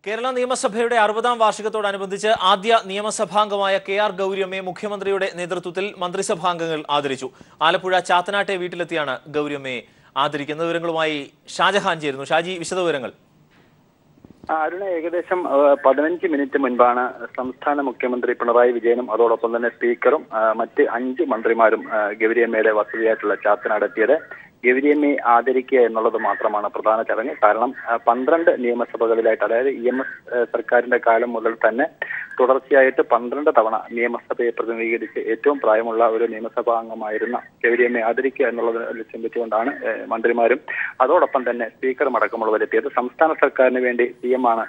കേരള നിയമസഭയുടെ 60ാം വാർഷികത്തോടനുബന്ധിച്ച് ആദ്യ നിയമസഭാംഗമായ കെ.ആർ. ഗൗരിയമ്മയെ മുഖ്യമന്ത്രിയുടെ നേതൃത്വത്തിൽ മന്ത്രിസഭാംഗങ്ങൾ ആദരിച്ചു. ആലപ്പുഴ ചാത്തനാട്ടെ വീട്ടിലെത്തിയാണ് ഗൗരിയമ്മയെ ആദരിക്കുന്ന വിവരങ്ങളുമായി ഷാജഹാൻ ചേരുന്നു. ഷാജി, വിശദവിവരങ്ങൾ. അരുണ, ഏകദേശം 15 മിനിറ്റ് മുൻപാണ് സംസ്ഥാന മുഖ്യമന്ത്രി പിണറായി വിജയനും അതോടൊപ്പം തന്നെ സ്പീക്കറും മറ്റ് 5 മന്ത്രിമാരും ഗൗരിയമ്മയുടെ വസതിയായിട്ടുള്ള ചാത്തനാട് എത്തിയത്. ഗൗരിയമ്മയെ ആദരിക്കുക എന്നുള്ളത് മാത്രമാണ് പ്രധാന ചടങ്ങ്. കാരണം 12 നിയമസഭകളിലായിട്ട്, അതായത് EMS സർക്കാരിന്റെ കാലം മുതൽ തന്നെ തുടർച്ചയായിട്ട് 12 തവണ നിയമസഭയെ പ്രതിനിധീകരിച്ച് ഏറ്റവും പ്രായമുള്ള ഒരു നിയമസഭാ അംഗമായിരുന്ന ഗൗരിയമ്മയെ ആദരിക്കുക എന്നുള്ളത് ലക്ഷ്യം വെച്ചുകൊണ്ടാണ് മന്ത്രിമാരും അതോടൊപ്പം തന്നെ സ്പീക്കറും അടക്കമുള്ളവരെത്തിയത്. സംസ്ഥാന സർക്കാരിന് വേണ്ടി CM ആണ്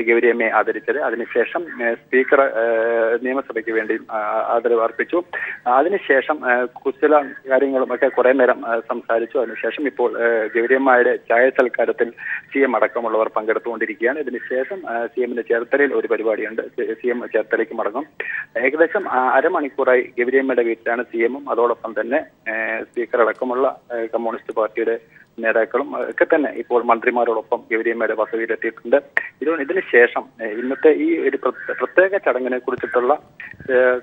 ഗൗരിയമ്മയെ ആദരിച്ചത്. അതിനുശേഷം സ്പീക്കർ നിയമസഭയ്ക്ക് വേണ്ടി ആദരവ് അർപ്പിച്ചു. അതിനുശേഷം കുശല കാര്യങ്ങളുമൊക്കെ കുറെ നേരം സംസാരിച്ചു. അതിനുശേഷം ഇപ്പോൾ ഗൗരിയമ്മയുടെ ചായ സൽക്കാരത്തിൽ CM അടക്കമുള്ളവർ പങ്കെടുത്തുകൊണ്ടിരിക്കുകയാണ്. ഇതിനുശേഷം CMന്റെ ചേർത്തലയിൽ ഒരു പരിപാടിയുണ്ട്. CM ചേർത്തലയ്ക്ക് മടങ്ങും. ഏകദേശം അരമണിക്കൂറായി ഗൗരിയമ്മയുടെ വീട്ടിലാണ് CMഉം അതോടൊപ്പം തന്നെ സ്പീക്കർ അടക്കമുള്ള കമ്മ്യൂണിസ്റ്റ് പാർട്ടിയുടെ നേതാക്കളും ഒക്കെ തന്നെ ഇപ്പോൾ മന്ത്രിമാരോടൊപ്പം ഗൗരിയമ്മയുടെ വസതിയിലെത്തിയിട്ടുണ്ട്. ഇതിനുശേഷം ഇന്നത്തെ ഈ ഒരു പ്രത്യേക ചടങ്ങിനെ കുറിച്ചിട്ടുള്ള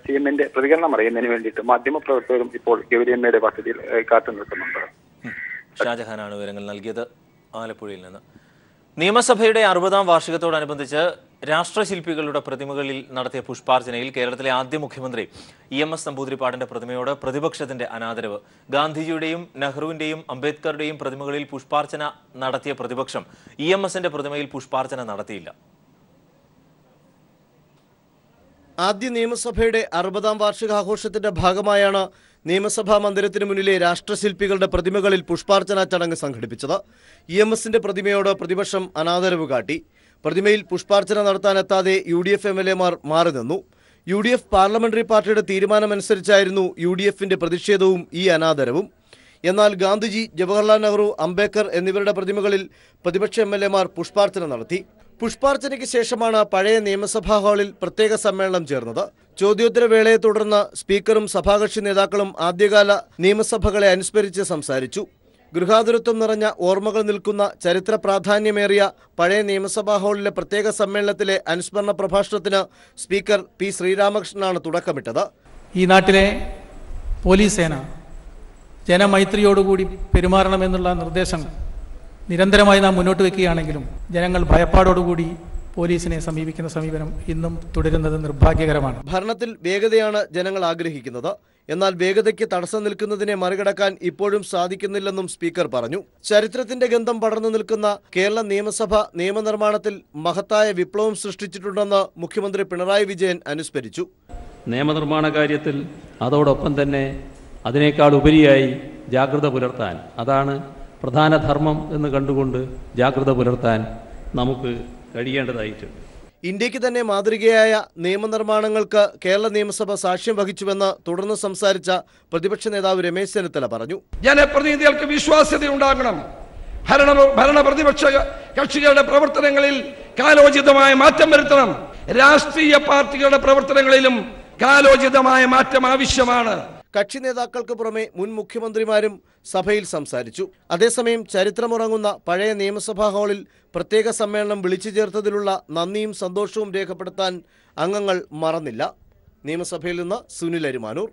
CMന്റെ പ്രതികരണം അറിയുന്നതിന് വേണ്ടിയിട്ട് മാധ്യമപ്രവർത്തകരും ഇപ്പോൾ ഗൗരിയമ്മയുടെ വസതിയിൽ കാത്തു നിൽക്കുന്നുണ്ട്. ഷാജഹാനാണ് വിവരങ്ങൾ നൽകിയത് ആലപ്പുഴയിൽ നിന്ന്. നിയമസഭയുടെ 60ാം വാർഷികത്തോടനുബന്ധിച്ച് രാഷ്ട്രശില്പികളുടെ പ്രതിമകളിൽ നടത്തിയ പുഷ്പാർച്ചനയിൽ കേരളത്തിലെ ആദ്യ മുഖ്യമന്ത്രി EMS നമ്പൂതിരിപ്പാടിന്റെ പ്രതിമയോട് പ്രതിപക്ഷത്തിന്റെ അനാദരവ്. ഗാന്ധിജിയുടെയും നെഹ്റുവിന്റെയും അംബേദ്കറുടെയും പ്രതിമകളിൽ പുഷ്പാർച്ചന നടത്തിയ പ്രതിപക്ഷം EMSന്റെ പ്രതിമയിൽ പുഷ്പാർച്ചന നടത്തിയില്ല. ആദ്യ നിയമസഭയുടെ 60ാം വാർഷികാഘോഷത്തിന്റെ ഭാഗമായാണ് നിയമസഭാ മന്ദിരത്തിന് മുന്നിലെ രാഷ്ട്രശില്പികളുടെ പ്രതിമകളിൽ പുഷ്പാർച്ചന ചടങ്ങ് സംഘടിപ്പിച്ചത്. EMSന്റെ പ്രതിമയോട് പ്രതിപക്ഷം അനാദരവ് കാട്ടി. പ്രതിമയിൽ പുഷ്പാർച്ചന നടത്താനെത്താതെ UDF MLAമാർ മാറി നിന്നു. UDF പാർലമെന്ററി പാർട്ടിയുടെ തീരുമാനമനുസരിച്ചായിരുന്നു UDFന്റെ പ്രതിഷേധവും ഈ അനാദരവും. എന്നാൽ ഗാന്ധിജി, ജവഹർലാൽ നെഹ്റു, അംബേദ്കർ എന്നിവരുടെ പ്രതിമകളിൽ പ്രതിപക്ഷ MLAമാർ പുഷ്പാർച്ചന നടത്തി. പുഷ്പാർച്ചനയ്ക്ക് ശേഷമാണ് പഴയ നിയമസഭാ ഹാളിൽ പ്രത്യേക സമ്മേളനം ചേർന്നത്. ചോദ്യോത്തരവേളയെ തുടർന്ന് സ്പീക്കറും സഭാകക്ഷി നേതാക്കളും ആദ്യകാല നിയമസഭകളെ അനുസ്മരിച്ച് സംസാരിച്ചു. ഗൃഹാതുരത്വം നിറഞ്ഞ ഓർമ്മകൾ നിൽക്കുന്ന ചരിത്ര പ്രാധാന്യമേറിയ പഴയ നിയമസഭാ ഹാളിലെ പ്രത്യേക സമ്മേളനത്തിലെ അനുസ്മരണ പ്രഭാഷണത്തിന് സ്പീക്കർ P. ശ്രീരാമകൃഷ്ണനാണ് തുടക്കമിട്ടത്. ഈ നാട്ടിലെ പോലീസ് സേന ജനമൈത്രിയോടുകൂടി പെരുമാറണമെന്നുള്ള നിർദ്ദേശം നിരന്തരമായി നാം മുന്നോട്ട് വയ്ക്കുകയാണെങ്കിലും ജനങ്ങൾ ഭയപ്പാടോടുകൂടി പോലീസിനെ സമീപിക്കുന്ന സമീപനം ഇന്നും തുടരുന്നത് നിർഭാഗ്യകരമാണ്. ഭരണത്തിൽ വേഗതയാണ് ജനങ്ങൾ ആഗ്രഹിക്കുന്നത്. എന്നാൽ വേഗതയ്ക്ക് തടസ്സം നിൽക്കുന്നതിനെ മറികടക്കാൻ ഇപ്പോഴും സാധിക്കുന്നില്ലെന്നും സ്പീക്കർ പറഞ്ഞു. ചരിത്രത്തിന്റെ ഗന്ധം പടർന്നു നിൽക്കുന്ന കേരള നിയമസഭ നിയമനിർമ്മാണത്തിൽ മഹത്തായ വിപ്ലവം സൃഷ്ടിച്ചിട്ടുണ്ടെന്ന് മുഖ്യമന്ത്രി പിണറായി വിജയൻ അനുസ്മരിച്ചു. നിയമനിർമ്മാണ കാര്യത്തിൽ അതോടൊപ്പം തന്നെ അതിനേക്കാൾ ഉപരിയായി ജാഗ്രത പുലർത്താൻ, അതാണ് പ്രധാന ധർമ്മം എന്ന് കണ്ടുകൊണ്ട് ജാഗ്രത പുലർത്താൻ നമുക്ക് കഴിയേണ്ടതായിട്ടുണ്ട്. ഇന്ത്യക്ക് തന്നെ മാതൃകയായ നിയമനിർമ്മാണങ്ങൾക്ക് കേരള നിയമസഭ സാക്ഷ്യം വഹിച്ചുവെന്ന് തുടർന്ന് സംസാരിച്ച പ്രതിപക്ഷ നേതാവ് രമേശ് ചെന്നിത്തല പറഞ്ഞു. ജനപ്രതിനിധികൾക്ക് വിശ്വാസ്യതയുണ്ടാകണം. ഭരണ പ്രതിപക്ഷ കക്ഷികളുടെ പ്രവർത്തനങ്ങളിൽ കാലോചിതമായ മാറ്റം വരുത്തണം. രാഷ്ട്രീയ പാർട്ടികളുടെ പ്രവർത്തനങ്ങളിലും കാലോചിതമായ മാറ്റം ആവശ്യമാണ്. കക്ഷി നേതാക്കൾക്ക് പുറമെ മുൻ മുഖ്യമന്ത്രിമാരും സഭയിൽ സംസാരിച്ചു. അതേസമയം ചരിത്രമുറങ്ങുന്ന പഴയ നിയമസഭാ ഹാളിൽ പ്രത്യേക സമ്മേളനം വിളിച്ചു ചേർത്തതിലുള്ള നന്ദിയും സന്തോഷവും രേഖപ്പെടുത്താൻ അംഗങ്ങൾ മറന്നില്ല. നിയമസഭയിൽ നിന്ന് സുനിൽ അരിമാനൂർ.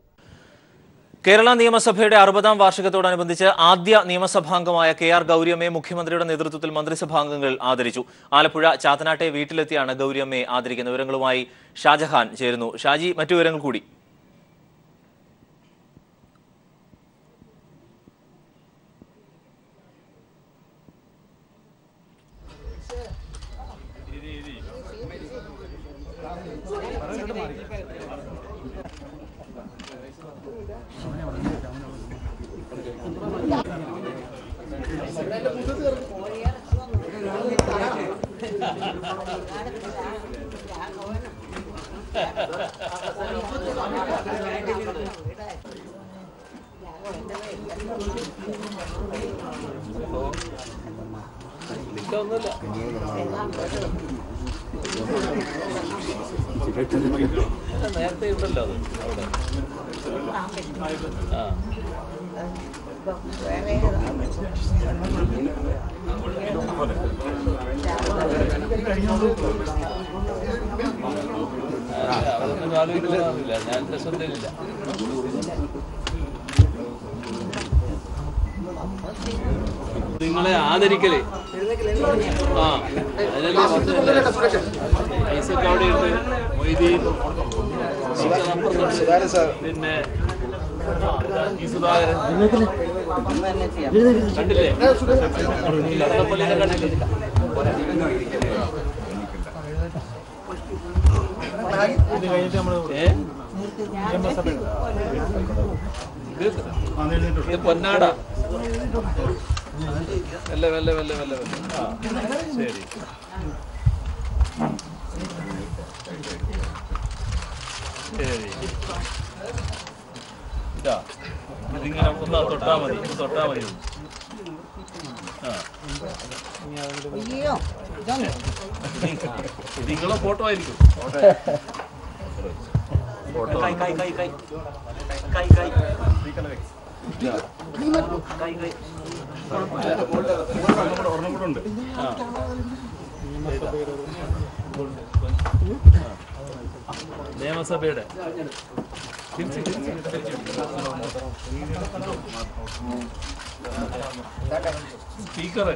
കേരള നിയമസഭയുടെ 60ാം വാർഷികത്തോടനുബന്ധിച്ച് ആദ്യ നിയമസഭാംഗമായ കെ.ആർ. ഗൗരിയമ്മയെ മുഖ്യമന്ത്രിയുടെ നേതൃത്വത്തിൽ മന്ത്രിസഭാംഗങ്ങൾ ആദരിച്ചു. ആലപ്പുഴ ചാത്തനാട്ടെ വീട്ടിലെത്തിയാണ് ഗൗരിയമ്മയെ ആദരിക്കുന്ന വിവരങ്ങളുമായി ഷാജഹാൻ ചേരുന്നു. ഷാജി, മറ്റു വിവരങ്ങൾ കൂടി. നേരത്തെ ഉണ്ടല്ലോ അത് അവിടെ. നിങ്ങളെ ആദരിക്കലേ ആ പൈസക്ക് അവിടെയുണ്ട് മൊയ്തീൻ പിന്നെ ഈ സുധാകരൻ കണ്ടില്ലേ ഇത് പൊന്നാട വല്ല വല്ല വല്ല വല്ല വല്ല ആ ശരി ശരി ഇതാ ഇതിങ്ങനെ ഒന്ന് തൊട്ടാ മതി ആ നിങ്ങളെ ഫോട്ടോ ആയിരിക്കും നിയമസഭയുടെ സ്പീക്കർ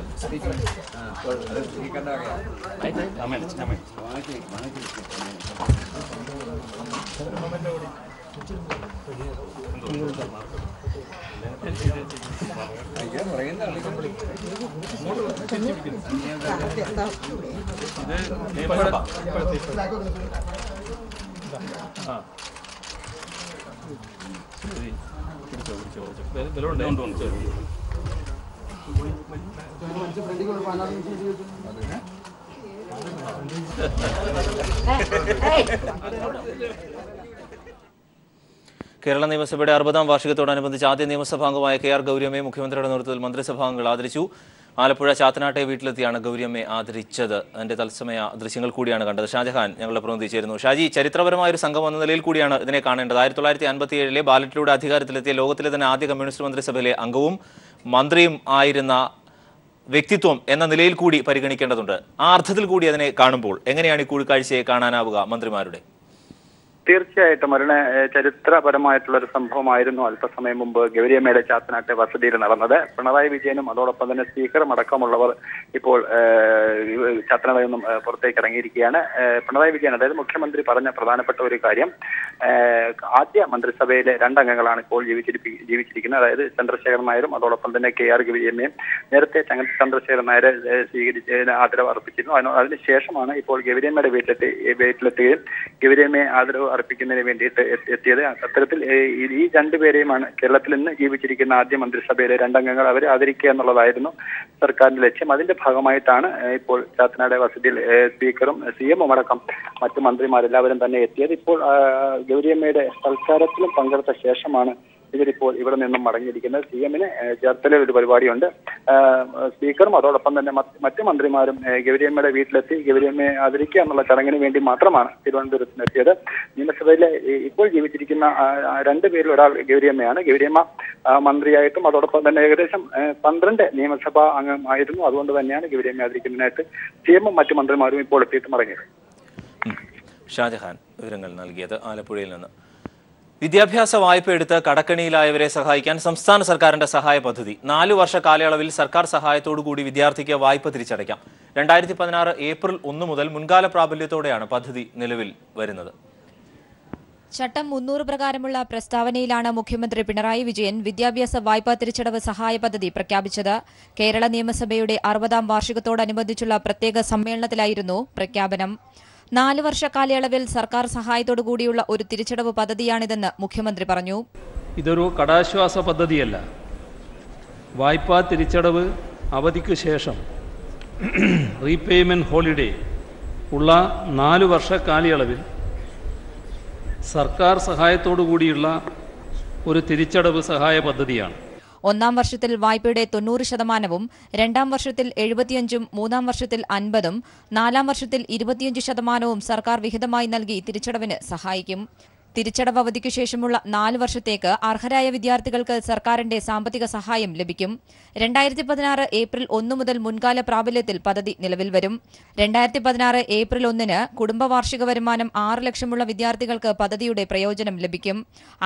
കേരള നിയമസഭയുടെ 60ാം വാർഷികത്തോടനുബന്ധിച്ച് ആദ്യ നിയമസഭാംഗമായ കെ.ആർ. ഗൗരിയമ്മയെ മുഖ്യമന്ത്രിയുടെ നേതൃത്വത്തിൽ മന്ത്രിസഭാംഗങ്ങൾ ആദരിച്ചു. ആലപ്പുഴ ചാത്തനാട്ടെ വീട്ടിലെത്തിയാണ് ഗൗരിയമ്മയെ ആദരിച്ചത്. അതിന്റെ തത്സമയ ദൃശ്യങ്ങൾ കൂടിയാണ് കണ്ടത്. ഷാജഹാൻ ഞങ്ങളുടെ പ്രതിനിധി ചേരുന്നു. ഷാജി, ചരിത്രപരമായ ഒരു സംഘം എന്ന നിലയിൽ കൂടിയാണ് ഇതിനെ കാണേണ്ടത്. 1957 ബാലറ്റിലൂടെ അധികാരത്തിലെത്തിയ ലോകത്തിലെ തന്നെ ആദ്യ കമ്മ്യൂണിസ്റ്റ് മന്ത്രിസഭയിലെ അംഗവും മന്ത്രിയും ആയിരുന്ന വ്യക്തിത്വം എന്ന നിലയിൽ കൂടി പരിഗണിക്കേണ്ടതുണ്ട്. ആ അർത്ഥത്തിൽ കൂടി അതിനെ കാണുമ്പോൾ എങ്ങനെയാണ് ഈ കൂടിക്കാഴ്ചയെ കാണാനാവുക മന്ത്രിമാരുടെ? തീർച്ചയായിട്ടും അരുണ, ചരിത്രപരമായിട്ടുള്ള ഒരു സംഭവമായിരുന്നു അല്പസമയം മുമ്പ് ഗൗരിയമ്മയുടെ ചാത്തനാട്ടെ വസതിയിൽ നടന്നത്. പിണറായി വിജയനും അതോടൊപ്പം തന്നെ സ്പീക്കറും അടക്കമുള്ളവർ ഇപ്പോൾ ചാത്തനാടയിൽ നിന്നും പുറത്തേക്ക് ഇറങ്ങിയിരിക്കുകയാണ്. പിണറായി വിജയൻ, അതായത് മുഖ്യമന്ത്രി, പറഞ്ഞ പ്രധാനപ്പെട്ട ഒരു കാര്യം, ആദ്യ മന്ത്രിസഭയിലെ 2 അംഗങ്ങളാണ് ഇപ്പോൾ ജീവിച്ചിരിക്കുന്നത്. അതായത് ചന്ദ്രശേഖരൻ നായരും അതോടൊപ്പം തന്നെ കെ.ആർ. ഗൗരിയമ്മയും. നേരത്തെ ചന്ദ്രശേഖരൻ നായരെ സ്വീകരിച്ച് ആദരവ് അർപ്പിച്ചിരുന്നു. അതിനുശേഷമാണ് ഇപ്പോൾ ഗൗരിയമ്മയുടെ വീട്ടിലെത്തുകയും ഗൗരിയമ്മയെ ആദരവ് അർപ്പിക്കുന്നതിന് വേണ്ടിയിട്ട് എത്തിയത്. അത്തരത്തിൽ ഈ 2 പേരെയുമാണ് കേരളത്തിൽ നിന്ന് ജീവിച്ചിരിക്കുന്ന ആദ്യ മന്ത്രിസഭയിലെ 2 അംഗങ്ങൾ അവരെ ആദരിക്കുക എന്നുള്ളതായിരുന്നു സർക്കാരിന്റെ ലക്ഷ്യം. അതിന്റെ ഭാഗമായിട്ടാണ് ഇപ്പോൾ ചാത്തനാട് വസതിയിൽ സ്പീക്കറും CM-ഉം അടക്കം മറ്റു മന്ത്രിമാരെല്ലാവരും തന്നെ എത്തിയത്. ഇപ്പോൾ ഗൗരിയമ്മയുടെ സൽക്കാരത്തിലും പങ്കെടുത്ത ശേഷമാണ് ഇവരിപ്പോൾ ഇവിടെ നിന്നും മടങ്ങിയിരിക്കുന്നത്. CM-ന് ചേർത്തലയിൽ ഒരു പരിപാടിയുണ്ട്. സ്പീക്കറും അതോടൊപ്പം തന്നെ മറ്റു മന്ത്രിമാരും ഗൗരിയമ്മയുടെ വീട്ടിലെത്തി ഗൗരിയമ്മയെ ആദരിക്കുക എന്നുള്ള ചടങ്ങിന് വേണ്ടി മാത്രമാണ് തിരുവനന്തപുരത്തിനെത്തിയത്. നിയമസഭയിലെ ഇപ്പോൾ ജീവിച്ചിരിക്കുന്ന 2 പേരിൽ ഒരാൾ ഗൗരിയമ്മയാണ്. ഗൗരിയമ്മ മന്ത്രിയായിട്ടും അതോടൊപ്പം തന്നെ ഏകദേശം 12 നിയമസഭാ അംഗമായിരുന്നു. അതുകൊണ്ട് തന്നെയാണ് ഗൗരിയമ്മയെ ആദരിക്കുന്നതിനായിട്ട് CM-ഉം മറ്റു മന്ത്രിമാരും ഇപ്പോൾ എത്തിയിട്ട് മടങ്ങിയത്. ഷാജഹാൻ വിവരങ്ങൾ നൽകിയത് ആലപ്പുഴയിൽ നിന്ന്. വിദ്യാഭ്യാസ വായ്പ എടുത്ത് കടക്കണിയിലായവരെ സഹായിക്കാൻ സംസ്ഥാന സർക്കാരിന്റെ സഹായ പദ്ധതി. 4 വർഷ കാലയളവിൽ സർക്കാർ സഹായത്തോടുകൂടി വിദ്യാർത്ഥിക്ക് വായ്പ തിരിച്ചടയ്ക്കാം. 2016 ഏപ്രിൽ 1 മുതൽ മുൻകാല പ്രാബല്യത്തോടെയാണ് പദ്ധതി നിലവിൽ വരുന്നത്. ചട്ടം 300 പ്രകാരമുള്ള പ്രസ്താവനയിലാണ് മുഖ്യമന്ത്രി പിണറായി വിജയൻ വിദ്യാഭ്യാസ വായ്പാ തിരിച്ചടവ് സഹായ പദ്ധതി പ്രഖ്യാപിച്ചത്. കേരള നിയമസഭയുടെ 60ാം വാർഷികത്തോടനുബന്ധിച്ചുള്ള പ്രത്യേക സമ്മേളനത്തിലായിരുന്നു പ്രഖ്യാപനം. 4 വർഷ കാലയളവിൽ സർക്കാർ സഹായത്തോടുകൂടിയുള്ള ഒരു തിരിച്ചടവ് പദ്ധതിയാണിതെന്ന് മുഖ്യമന്ത്രി പറഞ്ഞു. ഇതൊരു കടാശ്വാസ പദ്ധതിയല്ല. വായ്പാ തിരിച്ചടവ് അവധിക്കു ശേഷം റീപേയ്മെന്റ് ഹോളിഡേ ഉള്ള 4 വർഷ കാലയളവിൽ സർക്കാർ സഹായത്തോടുകൂടിയുള്ള ഒരു തിരിച്ചടവ് സഹായ പദ്ധതിയാണ്. 1-ാം വർഷത്തിൽ വായ്പയുടെ 90%, 2-ാം വർഷത്തിൽ 75%, 3-ാം വർഷത്തിൽ 50%, 4-ാം വർഷത്തിൽ 25% സർക്കാർ വിഹിതമായി നൽകി തിരിച്ചടവിന് സഹായിക്കും. തിരിച്ചടവ് അവധിക്കു ശേഷമുള്ള 4 വർഷത്തേക്ക് അർഹരായ വിദ്യാർത്ഥികൾക്ക് സർക്കാരിന്റെ സാമ്പത്തിക സഹായം ലഭിക്കും. 2016 ഏപ്രിൽ 1 മുതൽ മുൻകാല പ്രാബല്യത്തിൽ പദ്ധതി നിലവിൽ വരും. 2016 ഏപ്രിൽ 1-ന് കുടുംബ വാർഷിക വരുമാനം 6 ലക്ഷമുള്ള വിദ്യാർത്ഥികൾക്ക് പദ്ധതിയുടെ പ്രയോജനം ലഭിക്കും.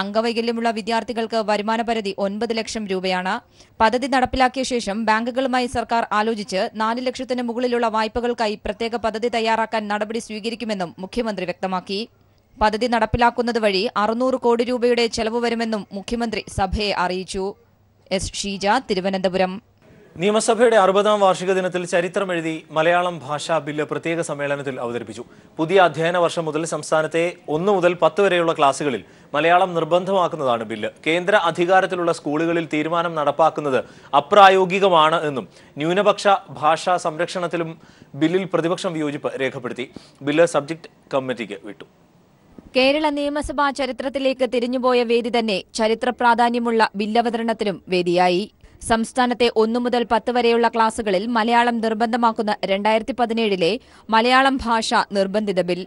അംഗവൈകല്യമുള്ള വിദ്യാർത്ഥികൾക്ക് വരുമാന പരിധി 9 ലക്ഷം രൂപയാണ്. പദ്ധതി നടപ്പിലാക്കിയ ശേഷം ബാങ്കുകളുമായി സർക്കാർ ആലോചിച്ച് 4 ലക്ഷത്തിന് മുകളിലുള്ള വായ്പകൾക്കായി പ്രത്യേക പദ്ധതി തയ്യാറാക്കാൻ നടപടി സ്വീകരിക്കുമെന്നും മുഖ്യമന്ത്രി വ്യക്തമാക്കി. പദ്ധതി നടപ്പിലാക്കുന്നത് വഴി 600 കോടി രൂപയുടെ ചെലവ് വരുമെന്നും മുഖ്യമന്ത്രി സഭയെ അറിയിച്ചു. എസ് ഷീജ, തിരുവനന്തപുരം. നിയമസഭയുടെ 60-ാം വാർഷിക ദിനത്തിൽ ചരിത്രമെഴുതി മലയാളം ഭാഷാ ബില്ല് പ്രത്യേക സമ്മേളനത്തിൽ അവതരിപ്പിച്ചു. പുതിയ അധ്യയന വർഷം മുതൽ സംസ്ഥാനത്തെ 1 മുതൽ 10 വരെയുള്ള ക്ലാസുകളിൽ മലയാളം നിർബന്ധമാക്കുന്നതാണ് ബില്ല്. കേന്ദ്ര അധികാരത്തിലുള്ള സ്കൂളുകളിൽ തീരുമാനം നടപ്പാക്കുന്നത് അപ്രായോഗികമാണ് എന്നും ന്യൂനപക്ഷ ഭാഷാ സംരക്ഷണത്തിലും ബില്ലിൽ പ്രതിപക്ഷം വിയോജിപ്പ് രേഖപ്പെടുത്തി. ബില്ല് സബ്ജക്ട് കമ്മിറ്റിക്ക് വിട്ടു. കേരള നിയമസഭാ ചരിത്രത്തിലേക്ക് തിരിഞ്ഞുപോയ വേദി തന്നെ ചരിത്ര പ്രാധാന്യമുള്ള ബില്ലവതരണത്തിനും വേദിയായി. സംസ്ഥാനത്തെ 1 മുതൽ 10 വരെയുള്ള ക്ലാസുകളിൽ മലയാളം നിർബന്ധമാക്കുന്ന 2017-ലെ മലയാളം ഭാഷ നിർബന്ധിത ബിൽ.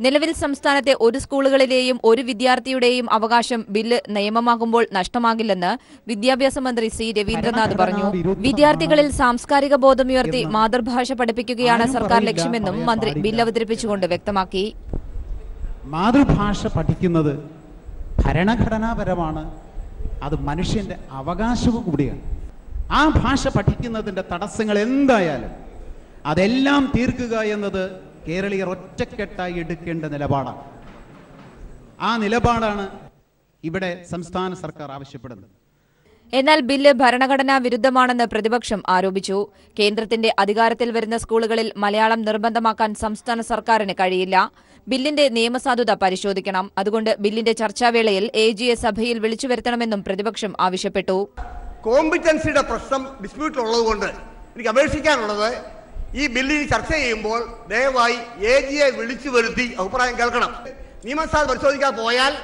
നിലവിൽ സംസ്ഥാനത്തെ ഒരു സ്കൂളുകളിലെയും ഒരു വിദ്യാർത്ഥിയുടെയും അവകാശം ബില്ല് നിയമമാകുമ്പോൾ നഷ്ടമാകില്ലെന്ന് വിദ്യാഭ്യാസ മന്ത്രി സി രവീന്ദ്രനാഥ് പറഞ്ഞു. വിദ്യാർത്ഥികളിൽ സാംസ്കാരിക ബോധമുയർത്തി മാതൃഭാഷ പഠിപ്പിക്കുകയാണ് സർക്കാർ ലക്ഷ്യമെന്നും മന്ത്രി ബില്ല് അവതരിപ്പിച്ചുകൊണ്ട് വ്യക്തമാക്കി. മാതൃഭാഷ പഠിക്കുന്നത് ഭരണഘടനാപരമാണ്, അത് മനുഷ്യന്റെ അവകാശവും കൂടിയാണ്. ആ ഭാഷ പഠിക്കുന്നതിൻ്റെ തടസ്സങ്ങൾ എന്തായാലും അതെല്ലാം തീർക്കുക എന്നത് കേരളീയർ ഒറ്റക്കെട്ടായി എടുക്കേണ്ട നിലപാടാണ്. ആ നിലപാടാണ് ഇവിടെ സംസ്ഥാന സർക്കാർ ആവശ്യപ്പെടുന്നത്. എന്നാൽ ബില്ല് ഭരണഘടനാ വിരുദ്ധമാണെന്ന് പ്രതിപക്ഷം ആരോപിച്ചു. കേന്ദ്രത്തിന്റെ അധികാരത്തിൽ വരുന്ന സ്കൂളുകളിൽ മലയാളം നിർബന്ധമാക്കാൻ സംസ്ഥാന സർക്കാരിന് കഴിയില്ല. ബില്ലിന്റെ നിയമസാധുത പരിശോധിക്കണം. അതുകൊണ്ട് ബില്ലിന്റെ ചർച്ചാവേളയിൽ AGയെ സഭയിൽ വിളിച്ചു വരുത്തണമെന്നും പ്രതിപക്ഷം ആവശ്യപ്പെട്ടു. കോമ്പിറ്റൻസിയുടെ പ്രശ്നം ഡിസ്പ്യൂട്ടിലുള്ളതുകൊണ്ട് എനിക്ക് അപേക്ഷിക്കാനുള്ളത്, ഈ ബില്ലിൽ ചർച്ച ചെയ്യുമ്പോൾ ദയവായി AGയെ വിളിച്ചു വരുത്തി അഭിപ്രായം കേൾക്കണം. നിയമസാധുത പരിശോധിക്കാൻ പോയാൽ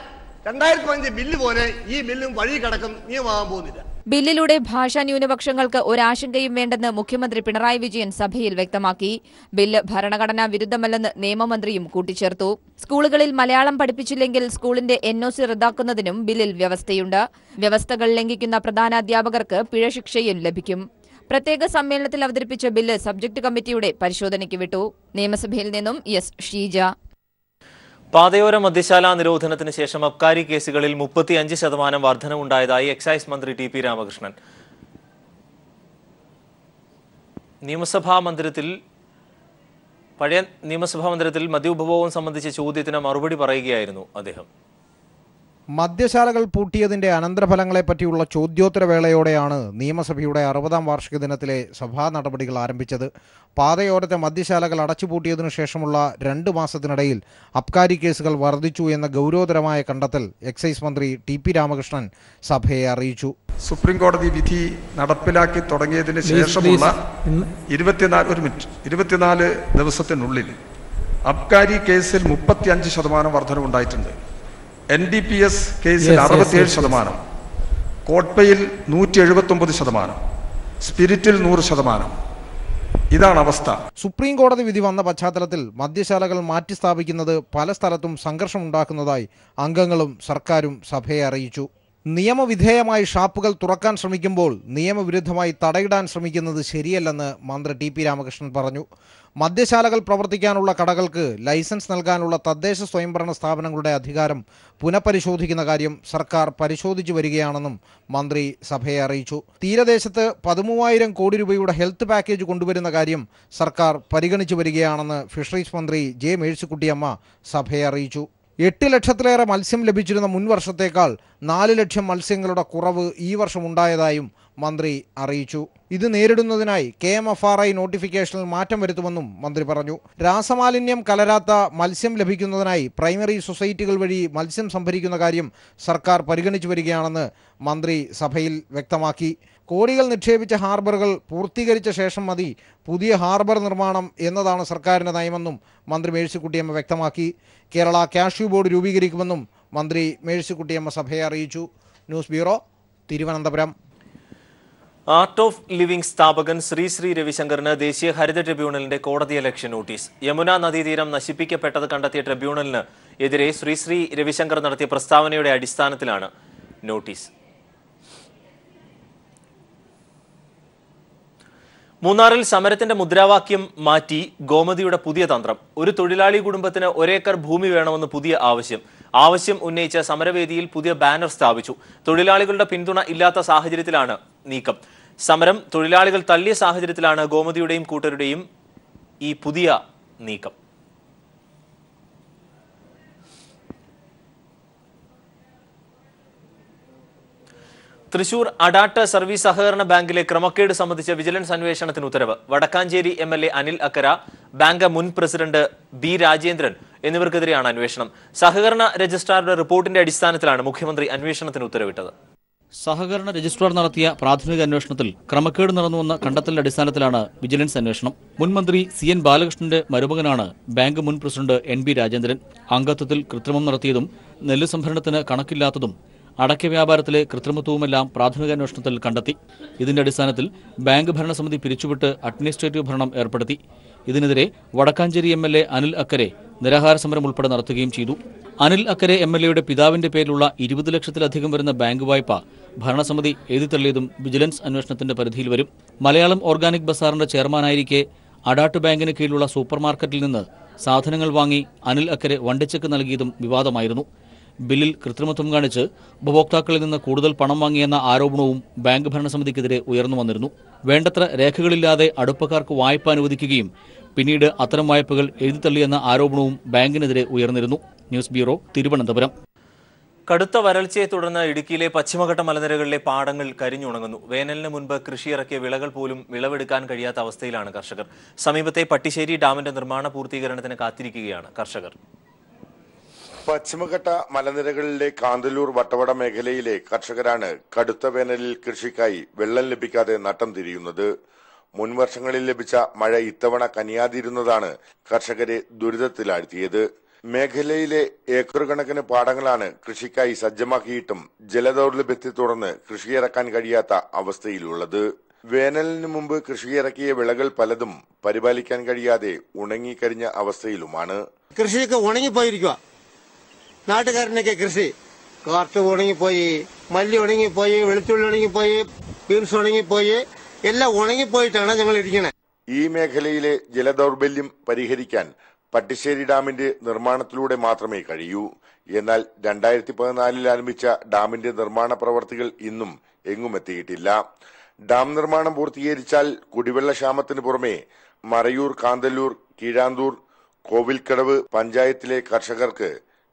2015 ബില്ല് പോലെ ഈ ബില്ലും വഴി കിടക്കും, നിയമമാകാൻ പോകുന്നില്ല. ബില്ലിലൂടെ ഭാഷാ ന്യൂനപക്ഷങ്ങൾക്ക് ഒരാശങ്കയും വേണ്ടെന്ന് മുഖ്യമന്ത്രി പിണറായി വിജയൻ സഭയിൽ വ്യക്തമാക്കി. ബില്ല് ഭരണഘടനാ വിരുദ്ധമല്ലെന്ന് നിയമമന്ത്രിയും കൂട്ടിച്ചേർത്തു. സ്കൂളുകളിൽ മലയാളം പഠിപ്പിച്ചില്ലെങ്കിൽ സ്കൂളിന്റെ NOC റദ്ദാക്കുന്നതിനും ബില്ലിൽ വ്യവസ്ഥയുണ്ട്. വ്യവസ്ഥകൾ ലംഘിക്കുന്ന പ്രധാനാധ്യാപകർക്ക് പിഴശിക്ഷയും ലഭിക്കും. പ്രത്യേക സമ്മേളനത്തിൽ അവതരിപ്പിച്ച ബില്ല് സബ്ജക്ട് കമ്മിറ്റിയുടെ പരിശോധനയ്ക്ക് വിട്ടു. നിയമസഭയിൽ നിന്നും എസ് ഷീജ. പാതയോര മദ്യശാല നിരോധനത്തിന് ശേഷം അബ്കാരി കേസുകളിൽ 35% വർധനവുണ്ടായതായി എക്സൈസ് മന്ത്രി TP രാമകൃഷ്ണൻ പഴയ നിയമസഭാ മന്ദിരത്തിൽ മദ്യോപഭോഗം സംബന്ധിച്ച ചോദ്യത്തിന് മറുപടി പറയുകയായിരുന്നു അദ്ദേഹം. മദ്യശാലകൾ പൂട്ടിയതിന്റെ അനന്തരഫലങ്ങളെപ്പറ്റിയുള്ള ചോദ്യോത്തരവേളയോടെയാണ് നിയമസഭയുടെ 60-ാം വാർഷിക ദിനത്തിലെ സഭാ നടപടികൾ ആരംഭിച്ചത്. പാതയോരത്തെ മദ്യശാലകൾ അടച്ചുപൂട്ടിയതിനു ശേഷമുള്ള 2 മാസത്തിനിടയിൽ അബ്കാരി കേസുകൾ വർദ്ധിച്ചു എന്ന ഗൗരവതരമായ കണ്ടെത്തൽ എക്സൈസ് മന്ത്രി TP രാമകൃഷ്ണൻ സഭയെ അറിയിച്ചു. സുപ്രീം കോടതി വിധി നടപ്പിലാക്കി തുടങ്ങിയതിന് ശേഷമുള്ള 24 ദിവസത്തിനുള്ളിൽ അബ്കാരി കേസിൽ 35% വർധനവുണ്ടായിട്ടുണ്ട്. NDPS കേസിൽ 67%, കോട്ട്പയിൽ 179%, സ്പിരിറ്റിൽ 100%. ഇതാണ് അവസ്ഥ. സുപ്രീം കോടതി വിധി വന്ന പശ്ചാത്തലത്തിൽ മദ്യശാലകൾ മാറ്റിസ്ഥാപിക്കുന്നത് പല സ്ഥലത്തും സംഘർഷമുണ്ടാക്കുന്നതായി അംഗങ്ങളും സർക്കാരും സഭയെ അറിയിച്ചു. നിയമവിധേയമായി ഷാപ്പുകൾ തുറക്കാൻ ശ്രമിക്കുമ്പോൾ നിയമവിരുദ്ധമായി തടയിടാൻ ശ്രമിക്കുന്നത് ശരിയല്ലെന്ന് മന്ത്രി TP രാമകൃഷ്ണൻ പറഞ്ഞു. മദ്യശാലകൾ പ്രവർത്തിക്കാനുള്ള കടകൾക്ക് ലൈസൻസ് നൽകാനുള്ള തദ്ദേശ സ്വയംഭരണ സ്ഥാപനങ്ങളുടെ അധികാരം പുനഃപരിശോധിക്കുന്ന കാര്യം സർക്കാർ പരിശോധിച്ചു വരികയാണെന്നും മന്ത്രി സഭയെ അറിയിച്ചു. തീരദേശത്ത് 13,000 കോടി രൂപയുടെ ഹെൽത്ത് പാക്കേജ് കൊണ്ടുവരുന്ന കാര്യം സർക്കാർ പരിഗണിച്ചു വരികയാണെന്ന് ഫിഷറീസ് മന്ത്രി J മേഴ്സിക്കുട്ടിയമ്മ സഭയെ അറിയിച്ചു. 8 ലക്ഷത്തിലേറെ മത്സ്യം ലഭിച്ചിരുന്ന മുൻ വർഷത്തേക്കാൾ 4 ലക്ഷം മത്സ്യങ്ങളുടെ കുറവ് ഈ വർഷം ഉണ്ടായതായും മന്ത്രി അറിയിച്ചു. ഇത് നേരിടുന്നതിനായി KMFRI നോട്ടിഫിക്കേഷനിൽ മാറ്റം വരുത്തുമെന്നും മന്ത്രി പറഞ്ഞു. രാസമാലിന്യം കലരാത്ത മത്സ്യം ലഭിക്കുന്നതിനായി പ്രൈമറി സൊസൈറ്റികൾ വഴി മത്സ്യം സംഭരിക്കുന്ന കാര്യം സർക്കാർ പരിഗണിച്ചു വരികയാണെന്ന് മന്ത്രി സഭയിൽ വ്യക്തമാക്കി. കോടികൾ നിക്ഷേപിച്ച ഹാർബറുകൾ പൂർത്തീകരിച്ച ശേഷം മതി പുതിയ ഹാർബർ നിർമ്മാണം എന്നതാണ് സർക്കാരിൻ്റെ നയമെന്നും മന്ത്രി മേഴ്സിക്കുട്ടിയമ്മ വ്യക്തമാക്കി. കേരള കാഷ്യൂ ബോർഡ് രൂപീകരിക്കുമെന്നും മന്ത്രി മേഴ്സിക്കുട്ടിയമ്മ സഭയെ അറിയിച്ചു. News bureau, Thiruvananthapuram. Art of living സ്ഥാപകൻ ശ്രീ രവിശങ്കറിന് ദേശീയ ഹരിത ട്രിബ്യൂണലിന്റെ കോടതിയലക്ഷ്യ നോട്ടീസ്. യമുന നദീതീരം നശിപ്പിക്കപ്പെട്ടത് കണ്ടെത്തിയ ട്രിബ്യൂണലിന് എതിരെ ശ്രീ രവിശങ്കർ നടത്തിയ പ്രസ്താവനയുടെ അടിസ്ഥാനത്തിലാണ് നോട്ടീസ്. മൂന്നാറിൽ സമരത്തിന്റെ മുദ്രാവാക്യം മാറ്റി ഗോമതിയുടെ പുതിയ തന്ത്രം. ഒരു തൊഴിലാളി കുടുംബത്തിന് 1 ഏക്കർ ഭൂമി വേണമെന്ന് പുതിയ ആവശ്യം ഉന്നയിച്ച സമരവേദിയിൽ പുതിയ ബാനർ സ്ഥാപിച്ചു. തൊഴിലാളികളുടെ പിന്തുണ ഇല്ലാത്ത സാഹചര്യത്തിലാണ് നീക്കം. സമരം തൊഴിലാളികൾ തള്ളിയ സാഹചര്യത്തിലാണ് ഗോമതിയുടെയും കൂട്ടരുടെയും ഈ പുതിയ നീക്കം. തൃശൂർ അഡാട്ട് സർവീസ് സഹകരണ ബാങ്കിലെ ക്രമക്കേട് സംബന്ധിച്ച വിജിലൻസ് അന്വേഷണത്തിന് ഉത്തരവ്. വടക്കാഞ്ചേരി MLA അനിൽ അക്കര, ബാങ്ക് മുൻ പ്രസിഡന്റ് B രാജേന്ദ്രൻ എന്നിവർക്കെതിരെയാണ് അന്വേഷണം. സഹകരണ രജിസ്ട്രാറുടെ റിപ്പോർട്ടിന്റെ അടിസ്ഥാനത്തിലാണ് മുഖ്യമന്ത്രി അന്വേഷണത്തിന് ഉത്തരവിട്ടത്. സഹകരണ രജിസ്ട്രാർ നടത്തിയ പ്രാഥമിക അന്വേഷണത്തിൽ ക്രമക്കേട് നടന്നുവെന്ന കണ്ടെത്തലിന്റെ അടിസ്ഥാനത്തിലാണ് വിജിലൻസ് അന്വേഷണം. മുൻ മന്ത്രി CN ബാലകൃഷ്ണന്റെ മരുമകനാണ് ബാങ്ക് മുൻ പ്രസിഡന്റ് NB രാജേന്ദ്രൻ. അംഗത്വത്തിൽ കൃത്രിമം നടത്തിയതും നെല്ല് സംഭരണത്തിന് കണക്കില്ലാത്തതും അടയ്ക്ക വ്യാപാരത്തിലെ കൃത്രിമത്വവുമെല്ലാം പ്രാഥമിക അന്വേഷണത്തിൽ കണ്ടെത്തി. ഇതിന്റെ അടിസ്ഥാനത്തിൽ ബാങ്ക് ഭരണസമിതി പിരിച്ചുവിട്ട് അഡ്മിനിസ്ട്രേറ്റീവ് ഭരണം ഏർപ്പെടുത്തി. ഇതിനെതിരെ വടക്കാഞ്ചേരി MLA അനിൽ അക്കരെ നിരാഹാര സമരം ഉൾപ്പെടെ നടത്തുകയും ചെയ്തു. അനിൽ അക്കരെ MLAയുടെ പിതാവിന്റെ പേരിലുള്ള 20 ലക്ഷത്തിലധികം വരുന്ന ബാങ്ക് വായ്പ ഭരണസമിതി എഴുതിത്തള്ളിയതും വിജിലൻസ് അന്വേഷണത്തിന്റെ പരിധിയിൽ വരും. മലയാളം ഓർഗാനിക് ബസാറിന്റെ ചെയർമാനായിരിക്കെ അഡാട്ട് ബാങ്കിന് കീഴിലുള്ള സൂപ്പർമാർക്കറ്റിൽ നിന്ന് സാധനങ്ങൾ വാങ്ങി അനിൽ അക്കരെ വണ്ടിച്ചെക്ക് നൽകിയതും വിവാദമായിരുന്നു. ബില്ലിൽ കൃത്രിമത്വം കാണിച്ച് ഉപഭോക്താക്കളിൽ നിന്ന് കൂടുതൽ പണം വാങ്ങിയെന്ന ആരോപണവും ബാങ്ക് ഭരണസമിതിക്കെതിരെ ഉയർന്നു വന്നിരുന്നു. വേണ്ടത്ര രേഖകളില്ലാതെ അടുപ്പക്കാർക്ക് വായ്പ അനുവദിക്കുകയും പിന്നീട് അത്തരം വായ്പകൾ എഴുതിത്തള്ളിയെന്ന ആരോപണവും ബാങ്കിനെതിരെ ഉയർന്നിരുന്നു. News bureau, Thiruvananthapuram. കടുത്ത വരൾച്ചയെ തുടർന്ന് ഇടുക്കിയിലെ പശ്ചിമഘട്ട മലനിരകളിലെ പാടങ്ങൾ കരിഞ്ഞുണങ്ങുന്നു. വേനലിന് മുൻപ് കൃഷിയിറക്കിയ വിളകൾ പോലും വിളവെടുക്കാൻ കഴിയാത്ത അവസ്ഥയിലാണ് കർഷകർ. സമീപത്തെ പട്ടിശ്ശേരി ഡാമിന്റെ നിർമ്മാണ പൂർത്തീകരണത്തിന് കാത്തിരിക്കുകയാണ് കർഷകർ. പശ്ചിമഘട്ട മലനിരകളിലെ കാന്തല്ലൂർ വട്ടവട മേഖലയിലെ കർഷകരാണ് കടുത്ത വേനലിൽ കൃഷിക്കായി വെള്ളം ലഭിക്കാതെ നട്ടം തിരിയുന്നത്. മുൻവർഷങ്ങളിൽ ലഭിച്ച മഴ ഇത്തവണ കനിയാതിരുന്നതാണ് കർഷകരെ ദുരിതത്തിലാഴ്ത്തിയത്. മേഖലയിലെ ഏക്കർ കണക്കിന് പാടങ്ങളാണ് കൃഷിക്കായി സജ്ജമാക്കിയിട്ടും ജലദൗർലഭ്യത്തെ തുടർന്ന് കൃഷിയിറക്കാൻ കഴിയാത്ത അവസ്ഥയിലുള്ളത്. വേനലിന് മുമ്പ് കൃഷിയിറക്കിയ വിളകൾ പലതും പരിപാലിക്കാൻ കഴിയാതെ ഉണങ്ങിക്കരിഞ്ഞ അവസ്ഥയിലുമാണ്. കൃഷിയൊക്കെ ഉണങ്ങിപ്പോയിരിക്കുക. നാട്ടുകാരനൊക്കെ കൃഷി കാർട്ട് ഉണങ്ങിപ്പോയി, മല്ലി ഉണങ്ങിപ്പോയി, വെളുത്തുള്ളി ഉണങ്ങിപ്പോയി, ബീൻസ് ഉണങ്ങിപ്പോയി, എല്ലാം ഉണങ്ങിപ്പോയിട്ടാണ് ഞങ്ങൾ ഇരിക്കുന്നത്. ഈ മേഖലയിലെ ജലദൗർബല്യം പരിഹരിക്കാൻ പട്ടിശ്ശേരി ഡാമിന്റെ നിർമ്മാണത്തിലൂടെ മാത്രമേ കഴിയൂ. എന്നാൽ 2014 ആരംഭിച്ച ഡാമിന്റെ നിർമ്മാണ പ്രവർത്തികൾ ഇന്നും എങ്ങും എത്തിയിട്ടില്ല. ഡാം നിർമ്മാണം പൂർത്തീകരിച്ചാൽ കുടിവെള്ള ക്ഷാമത്തിന് പുറമെ മറയൂർ, കാന്തല്ലൂർ, കീഴാന്തൂർ, കോവിൽക്കടവ് പഞ്ചായത്തിലെ കർഷകർക്ക്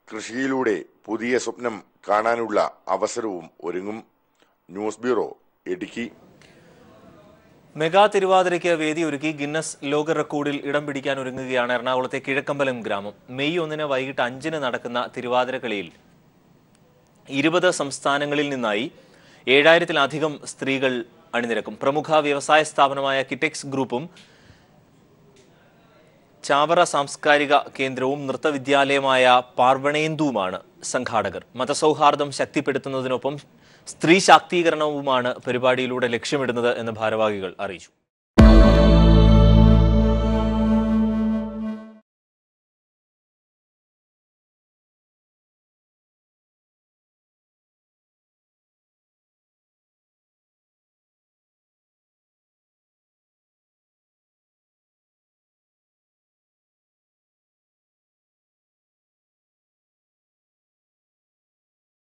കൃഷിയിലൂടെ പുതിയ സ്വപ്നം കാണാനുള്ള അവസരവും ഒരുങ്ങും. News bureau, Idukki. മെഗാ തിരുവാതിരയ്ക്ക് വേദിയൊരുക്കി ഗിന്നസ് ലോക റെക്കോർഡിൽ ഇടം പിടിക്കാൻ ഒരുങ്ങുകയാണ് എറണാകുളത്തെ കിഴക്കമ്പലം ഗ്രാമം. മെയ് 1 വൈകിട്ട് 5 നടക്കുന്ന തിരുവാതിരക്കളിയിൽ 20 സംസ്ഥാനങ്ങളിൽ നിന്നായി 7000-ലധികം സ്ത്രീകൾ അണിനിരക്കും. പ്രമുഖ വ്യവസായ സ്ഥാപനമായ കിറ്റെക്സ് ഗ്രൂപ്പും ചാവറ സാംസ്കാരിക കേന്ദ്രവും നൃത്തവിദ്യാലയമായ പാർവണേന്ദുവുമാണ് സംഘാടകർ. മതസൗഹാർദ്ദം ശക്തിപ്പെടുത്തുന്നതിനൊപ്പം സ്ത്രീ ശാക്തീകരണവുമാണ് പരിപാടിയിലൂടെ ലക്ഷ്യമിടുന്നത് എന്ന് ഭാരവാഹികൾ അറിയിച്ചു.